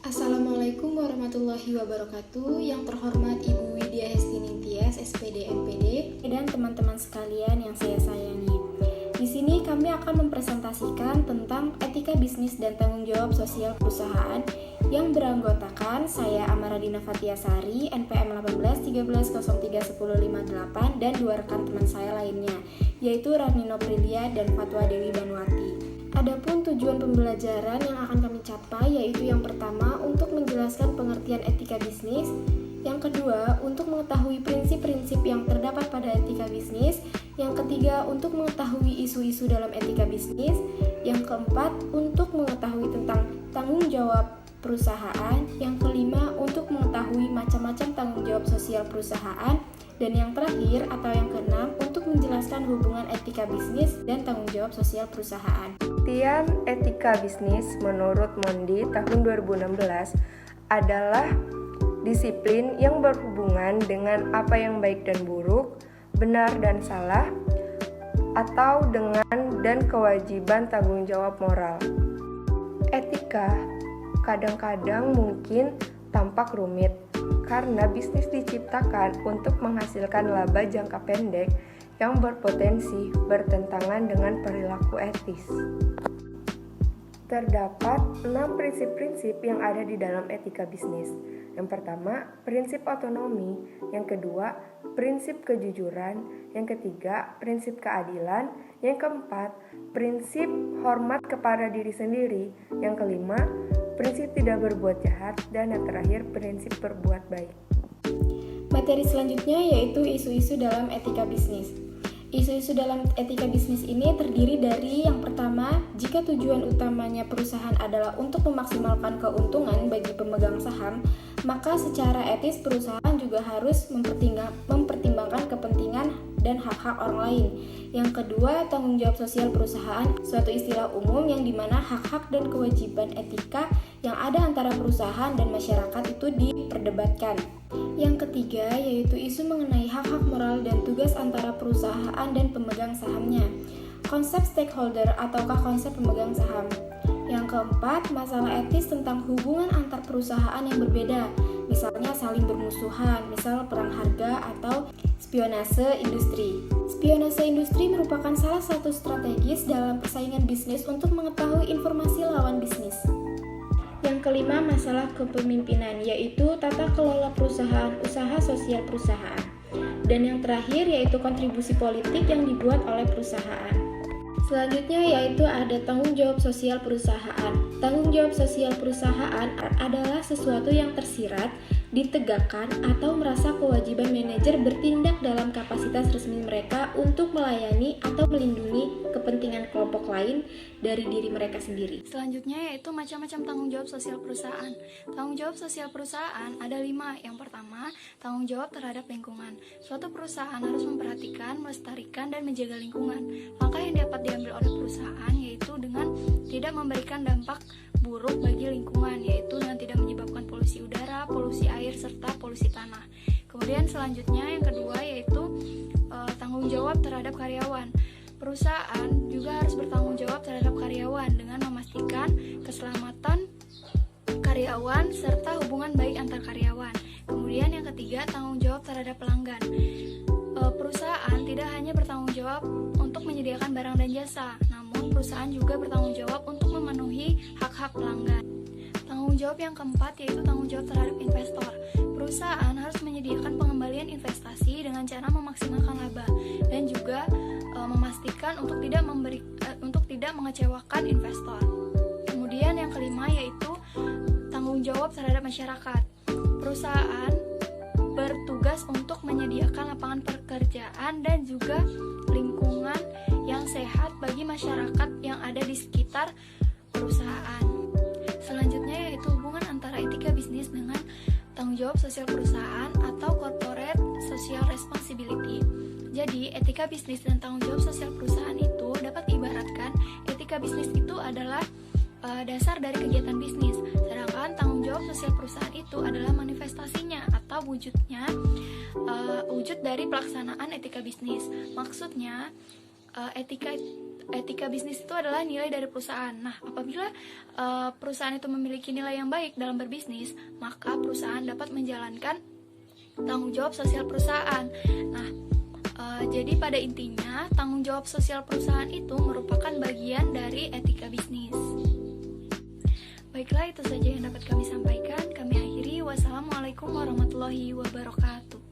Assalamualaikum warahmatullahi wabarakatuh. Yang terhormat Ibu Widya Hestinintias, SPD MPD, dan teman-teman sekalian yang saya sayangi. Di sini kami akan mempresentasikan tentang etika bisnis dan tanggung jawab sosial perusahaan yang beranggotakan saya Amaradina Fatiasari, NPM 1813031058 dan dua rekan teman saya lainnya, yaitu Ranino Prilia dan Fatwa Dewi Banuati. Adapun tujuan pembelajaran yang akan kami capai yaitu yang pertama untuk menjelaskan pengertian etika bisnis, yang kedua untuk mengetahui prinsip-prinsip yang terdapat pada etika bisnis, yang ketiga untuk mengetahui isu-isu dalam etika bisnis, yang keempat untuk mengetahui tentang tanggung jawab perusahaan, yang kelima untuk mengetahui macam-macam tanggung jawab sosial perusahaan, dan yang terakhir atau yang keenam untuk menjelaskan hubungan etika bisnis dan tanggung jawab sosial perusahaan. Pengertian etika bisnis menurut Mondi tahun 2016 adalah disiplin yang berhubungan dengan apa yang baik dan buruk, benar dan salah, atau dengan dan kewajiban tanggung jawab moral. Etika kadang-kadang mungkin tampak rumit karena bisnis diciptakan untuk menghasilkan laba jangka pendek yang berpotensi bertentangan dengan perilaku etis. Terdapat 6 prinsip-prinsip yang ada di dalam etika bisnis. Yang pertama, prinsip otonomi. Yang kedua, prinsip kejujuran. Yang ketiga, prinsip keadilan. Yang keempat, prinsip hormat kepada diri sendiri. Yang kelima, prinsip tidak berbuat jahat. Dan yang terakhir, prinsip berbuat baik. Materi selanjutnya yaitu isu-isu dalam etika bisnis. Isu-isu dalam etika bisnis ini terdiri dari yang pertama, jika tujuan utamanya perusahaan adalah untuk memaksimalkan keuntungan bagi pemegang saham, maka secara etis perusahaan juga harus mempertimbangkan kepentingan dan hak-hak orang lain. Yang kedua, tanggung jawab sosial perusahaan, suatu istilah umum yang dimana hak-hak dan kewajiban etika yang ada antara perusahaan dan masyarakat itu diperdebatkan. Yang ketiga, yaitu isu mengenai hak-hak moral dan tugas antara perusahaan dan pemegang sahamnya. Konsep stakeholder ataukah konsep pemegang saham. Yang keempat, masalah etis tentang hubungan antar perusahaan yang berbeda, misalnya saling bermusuhan, misal perang harga atau spionase industri. Spionase industri merupakan salah satu strategis dalam persaingan bisnis untuk mengetahui informasi lawan bisnis. Yang kelima, masalah kepemimpinan, yaitu tata kelola perusahaan, usaha sosial perusahaan. Dan yang terakhir yaitu kontribusi politik yang dibuat oleh perusahaan. Selanjutnya yaitu ada tanggung jawab sosial perusahaan. Tanggung jawab sosial perusahaan adalah sesuatu yang tersirat, ditegakkan, atau merasa kewajiban manajer bertindak dalam kapasitas resmi mereka untuk melayani atau melindungi kepentingan kelompok lain dari diri mereka sendiri. Selanjutnya yaitu macam-macam tanggung jawab sosial perusahaan. Tanggung jawab sosial perusahaan ada 5. Yang pertama, tanggung jawab terhadap lingkungan. Suatu perusahaan harus memperhatikan, melestarikan, dan menjaga lingkungan. Langkah yang dapat diambil oleh perusahaan yaitu dengan tidak memberikan dampak buruk bagi lingkungan, yaitu dengan tidak menyebabkan polusi udara, polusi air, serta polusi tanah. Kemudian selanjutnya yang kedua yaitu tanggung jawab terhadap karyawan. Perusahaan juga harus bertanggung jawab terhadap karyawan dengan memastikan keselamatan karyawan serta hubungan baik antar karyawan. Kemudian yang ketiga, tanggung jawab terhadap pelanggan. Perusahaan tidak hanya bertanggung jawab untuk menyediakan barang dan jasa, namun perusahaan juga bertanggung jawab untuk memenuhi hak-hak pelanggan. Tanggung jawab yang keempat yaitu tanggung jawab terhadap investor. Perusahaan harus menyediakan pengembalian investasi dengan cara memaksimalkan laba dan juga memastikan untuk tidak mengecewakan investor. Kemudian yang kelima yaitu tanggung jawab terhadap masyarakat. Perusahaan bertugas untuk menyediakan lapangan pekerjaan dan juga lingkungan yang sehat bagi masyarakat yang ada di sekitar perusahaan. Selanjutnya yaitu hubungan antara etika bisnis dengan tanggung jawab sosial perusahaan atau corporate social responsibility. Jadi, etika bisnis dan tanggung jawab sosial perusahaan itu dapat diibaratkan etika bisnis itu adalah dasar dari kegiatan bisnis, sedangkan tanggung jawab sosial perusahaan itu adalah manifestasinya atau wujud dari pelaksanaan etika bisnis. Maksudnya, etika bisnis itu adalah nilai dari perusahaan. Nah, apabila perusahaan itu memiliki nilai yang baik dalam berbisnis, maka perusahaan dapat menjalankan tanggung jawab sosial perusahaan. Nah, jadi pada intinya tanggung jawab sosial perusahaan itu merupakan bagian dari etika bisnis. Baiklah, itu saja yang dapat kami sampaikan. Kami akhiri. Wassalamualaikum warahmatullahi wabarakatuh.